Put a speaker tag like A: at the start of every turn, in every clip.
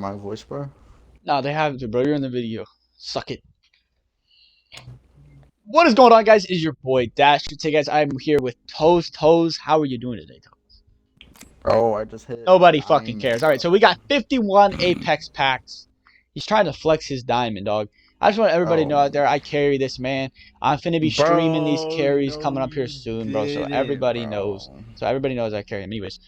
A: my voice, bro?
B: No, they have to, bro. You're in the video. Suck it. What is going on, guys? It is your boy Dash. Today, guys, I'm here with Toes. Toes, how are you doing today, Toes?
A: Oh, I just hit
B: Nobody fucking
A: diamond,
B: cares. All right, so we
A: bro.
B: got 51 Apex packs. He's trying to flex his diamond, dog. I just want everybody to know
A: Oh,
B: out there, I carry this, man. I'm finna be streaming these
A: bro,
B: carries
A: no,
B: coming up here
A: you
B: soon, bro. So
A: didn't,
B: everybody knows.
A: bro.
B: So everybody knows I carry him. Anyways,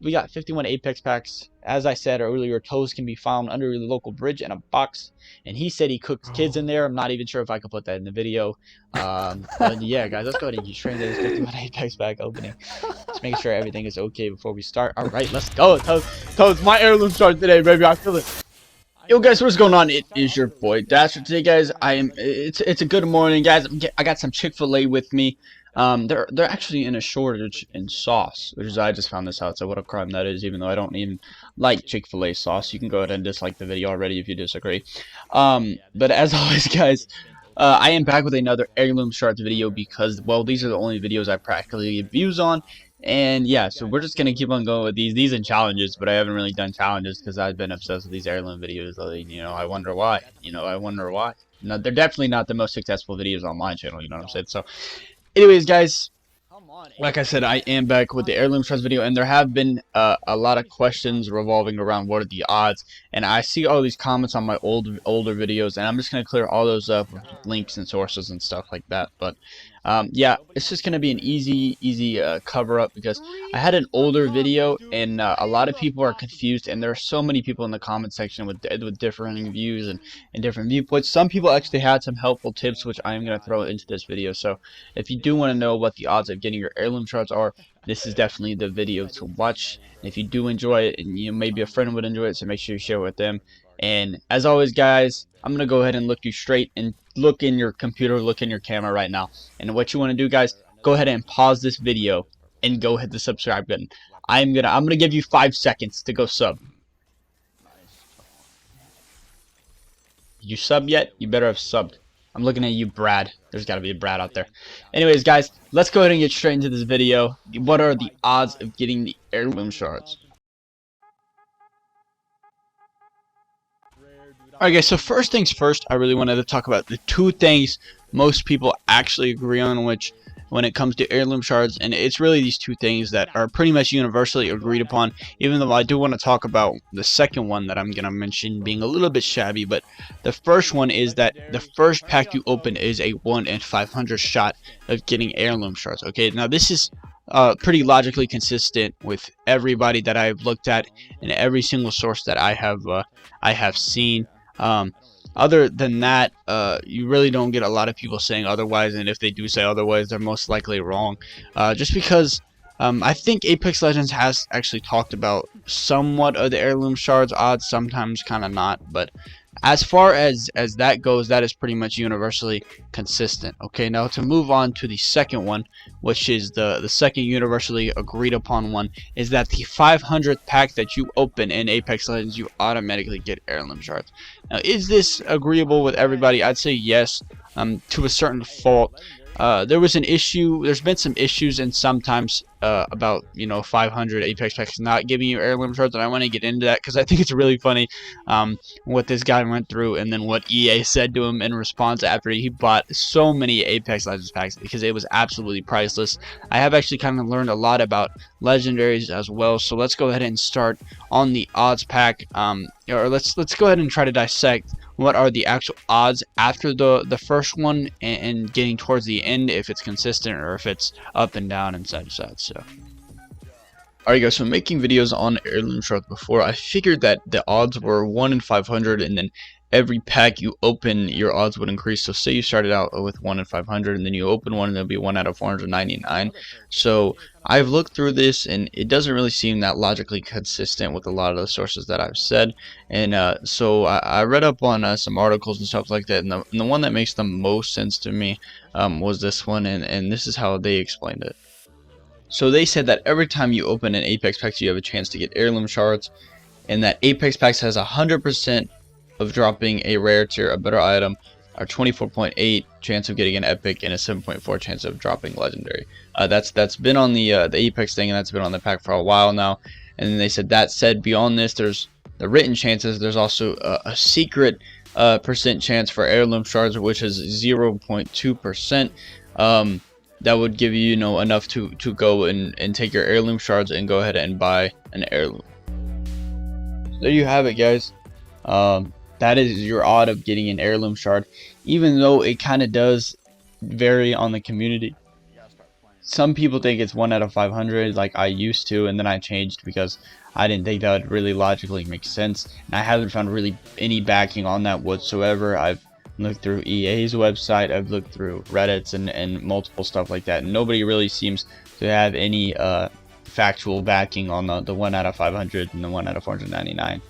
B: we got 51 Apex packs. As I said earlier, Toes can be found under the local bridge in a box. And he said he cooks kids in there. I'm not even sure if I can put that in the video. But yeah, guys, let's go ahead and get straight into this 51 Apex pack opening. Just making sure everything is okay before we start. All right, let's go. Toes, my heirloom shard today, baby. I feel it. Yo, guys, what's going on? It is your boy Dasher. Today, guys, it's a good morning, guys. I got some Chick-fil-A with me. They're actually in a shortage in sauce, which is I just found this out. So what a crime that is, even though I don't even like Chick-fil-A sauce. You can go ahead and dislike the video already if you disagree. But as always, guys, I am back with another Heirloom Shards video because, well, these are the only videos I practically get views on. And yeah, so we're just gonna keep on going with these and challenges, but I haven't really done challenges because I've been obsessed with these heirloom videos. I wonder why. I wonder why. No, they're definitely not the most successful videos on my channel. You know what I'm saying? So, anyways, guys, like I said, I am back with the heirloom shards video, and there have been a lot of questions revolving around what are the odds. And I see all these comments on my older videos, and I'm just gonna clear all those up with links and sources and stuff like that. But yeah, it's just gonna be an easy cover up because I had an older video, and a lot of people are confused, and there are so many people in the comment section with differing views and different viewpoints. Some people actually had some helpful tips, which I am gonna throw into this video. So if you do want to know what the odds of getting your heirloom shards are, this is definitely the video to watch. And if you do enjoy it, and maybe a friend would enjoy it, so make sure you share it with them. And as always, guys, I'm gonna go ahead and look you straight and look in your computer, look in your camera right now. And what you want to do, guys, go ahead and pause this video and go hit the subscribe button. I'm gonna give you 5 seconds to go sub. You sub yet? You better have subbed. I'm looking at you, Brad. There's got to be a Brad out there. Anyways, guys, let's go ahead and get straight into this video. What are the odds of getting the heirloom shards? Alright, guys, so first things first, I really wanted to talk about the two things most people actually agree on, which when it comes to heirloom shards, and it's really these two things that are pretty much universally agreed upon, even though I do want to talk about the second one that I'm going to mention being a little bit shabby. But the first one is that the first pack you open is a 1 in 500 shot of getting heirloom shards. Okay, now this is pretty logically consistent with everybody that I've looked at and every single source that I have seen. Other than that, you really don't get a lot of people saying otherwise, and if they do say otherwise, they're most likely wrong. Just because I think Apex Legends has actually talked about somewhat of the heirloom shards odds, sometimes kind of not, but as far as that goes, that is pretty much universally consistent. Okay, now to move on to the second one, which is the second universally agreed upon one, is that the 500th pack that you open in Apex Legends, you automatically get heirloom shards. Now, is this agreeable with everybody? I'd say yes, to a certain fault. There was an issue. There's been some issues, and sometimes about 500 Apex packs not giving you heirloom shards, and I want to get into that because I think it's really funny what this guy went through, and then what EA said to him in response after he bought so many Apex Legends packs, because it was absolutely priceless. I have actually kind of learned a lot about legendaries as well, so let's go ahead and start on the odds pack, or let's go ahead and try to dissect what are the actual odds after the first one and getting towards the end, if it's consistent or if it's up and down and side to side. So alright, guys, so making videos on heirloom shards before, I figured that the odds were 1 in 500, and then every pack you open, your odds would increase. So say you started out with 1 in 500, and then you open one, and it'll be 1 out of 499. So I've looked through this, and it doesn't really seem that logically consistent with a lot of the sources that I've said. And so I read up on some articles and stuff like that, and the one that makes the most sense to me was this one, and this is how they explained it. So they said that every time you open an Apex pack, you have a chance to get heirloom shards, and that Apex packs has 100% of dropping a rare tier, a better item, a 24.8 chance of getting an epic, and a 7.4 chance of dropping legendary. That's been on the Apex thing, and that's been on the pack for a while now. And then they said, that said, beyond this, there's the written chances, there's also a secret percent chance for heirloom shards, which is 0.2%. That would give you, enough to go and take your heirloom shards and go ahead and buy an heirloom. So there you have it, guys. That is your odd of getting an heirloom shard, even though it kind of does vary on the community. Some people think it's 1 out of 500 like I used to, and then I changed because I didn't think that would really logically make sense, and I haven't found really any backing on that whatsoever. I've looked through EA's website, I've looked through Reddit's and multiple stuff like that, and nobody really seems to have any factual backing on the 1 out of 500 and the 1 out of 499,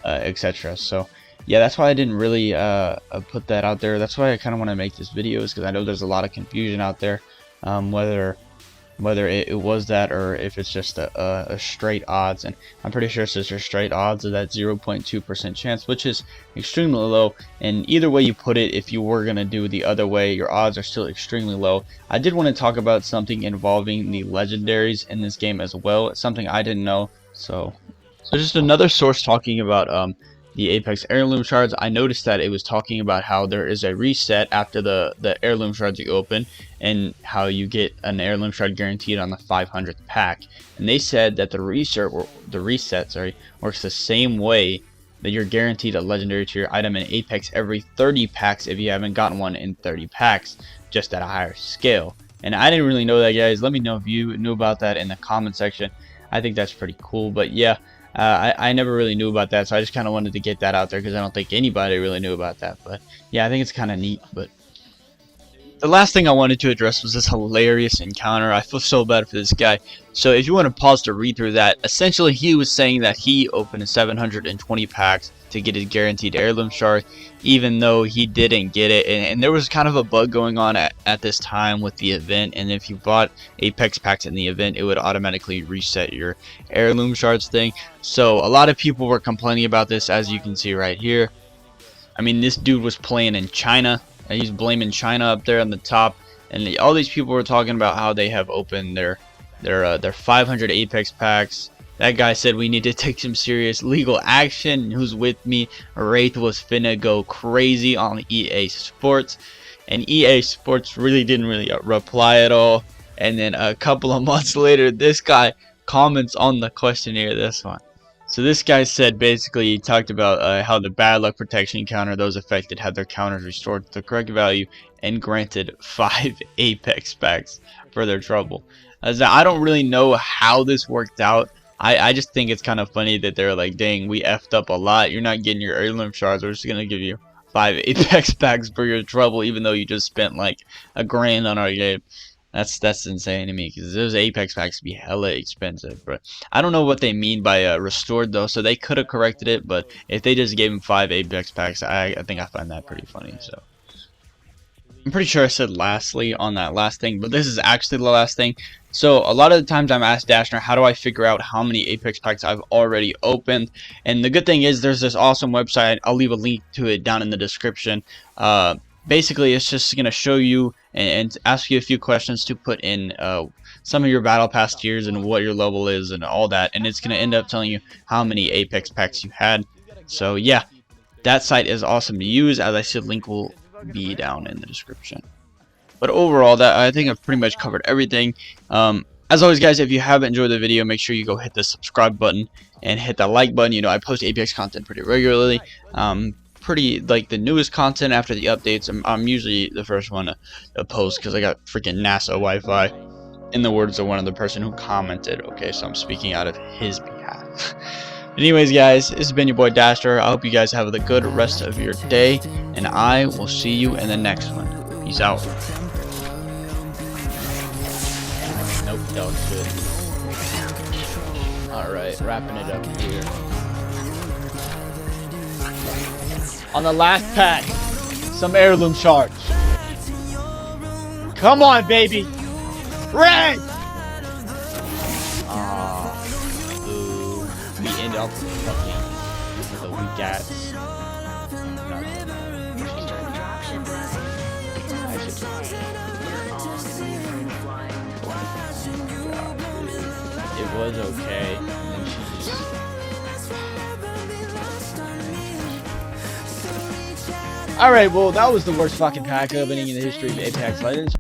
B: etc. So yeah, that's why I didn't really put that out there. That's why I kind of want to make this video, is because I know there's a lot of confusion out there, whether it was that or if it's just a straight odds. And I'm pretty sure it's just a straight odds of that 0.2% chance, which is extremely low. And either way you put it, if you were going to do the other way, your odds are still extremely low. I did want to talk about something involving the legendaries in this game as well. It's something I didn't know. So just another source talking about the Apex heirloom shards. I noticed that it was talking about how there is a reset after the heirloom shards you open, and how you get an heirloom shard guaranteed on the 500th pack. And they said that the reset works the same way, that you're guaranteed a legendary tier item in Apex every 30 packs if you haven't gotten one in 30 packs, just at a higher scale. And I didn't really know that, guys. Let me know if you knew about that in the comment section. I think that's pretty cool. But yeah, I never really knew about that, so I just kind of wanted to get that out there because I don't think anybody really knew about that. But yeah, I think it's kind of neat. But the last thing I wanted to address was this hilarious encounter. I feel so bad for this guy. So if you want to pause to read through that, essentially he was saying that he opened 720 packs to get his guaranteed heirloom shard, even though he didn't get it. And there was kind of a bug going on at this time with the event, and if you bought Apex packs in the event, it would automatically reset your heirloom shards thing. So a lot of people were complaining about this, as you can see right here. I mean, this dude was playing in China. He's blaming China up there on the top, and all these people were talking about how they have opened their 500 Apex packs. That guy said we need to take some serious legal action. Who's with me? Wraith was finna go crazy on EA Sports, and EA Sports really didn't reply at all. And then a couple of months later, this guy comments on the questionnaire. This one. So this guy said, basically, he talked about how the bad luck protection counter, those affected had their counters restored to the correct value and granted 5 Apex packs for their trouble. Now, I don't really know how this worked out. I just think it's kind of funny that they're like, dang, we effed up a lot. You're not getting your heirloom shards. We're just going to give you 5 Apex packs for your trouble, even though you just spent like $1,000 on our game. That's insane to me, because those Apex packs be hella expensive. But I don't know what they mean by restored though, so they could have corrected it. But if they just gave him 5 Apex packs, I think I find that pretty funny. So I'm pretty sure I said lastly on that last thing, but this is actually the last thing. So a lot of the times I'm asked DASHNERRR, how do I figure out how many Apex packs I've already opened? And the good thing is there's this awesome website. I'll leave a link to it down in the description. Basically, it's just going to show you and ask you a few questions to put in some of your battle pass tiers and what your level is and all that. And it's going to end up telling you how many Apex packs you had. So yeah, that site is awesome to use. As I said, link will be down in the description. But overall, that I think I've pretty much covered everything. As always, guys, if you haven't enjoyed the video, make sure you go hit the subscribe button and hit the like button. You know, I post Apex content pretty regularly. Pretty like the newest content after the updates. I'm usually the first one to post because I got freaking NASA Wi-Fi, in the words of one of the person who commented. Okay, so I'm speaking out of his behalf. Anyways, guys, this has been your boy DASHNERRR. I hope you guys have a good rest of your day, and I will see you in the next one. Peace out. Nope, that was good. Alright, wrapping it up here. On the last pack, some heirloom shards. Come on, baby! Red! Boo. We end up with the weak ass. It was okay. And then she just Alright, well, that was the worst fucking pack opening in the history of Apex Legends.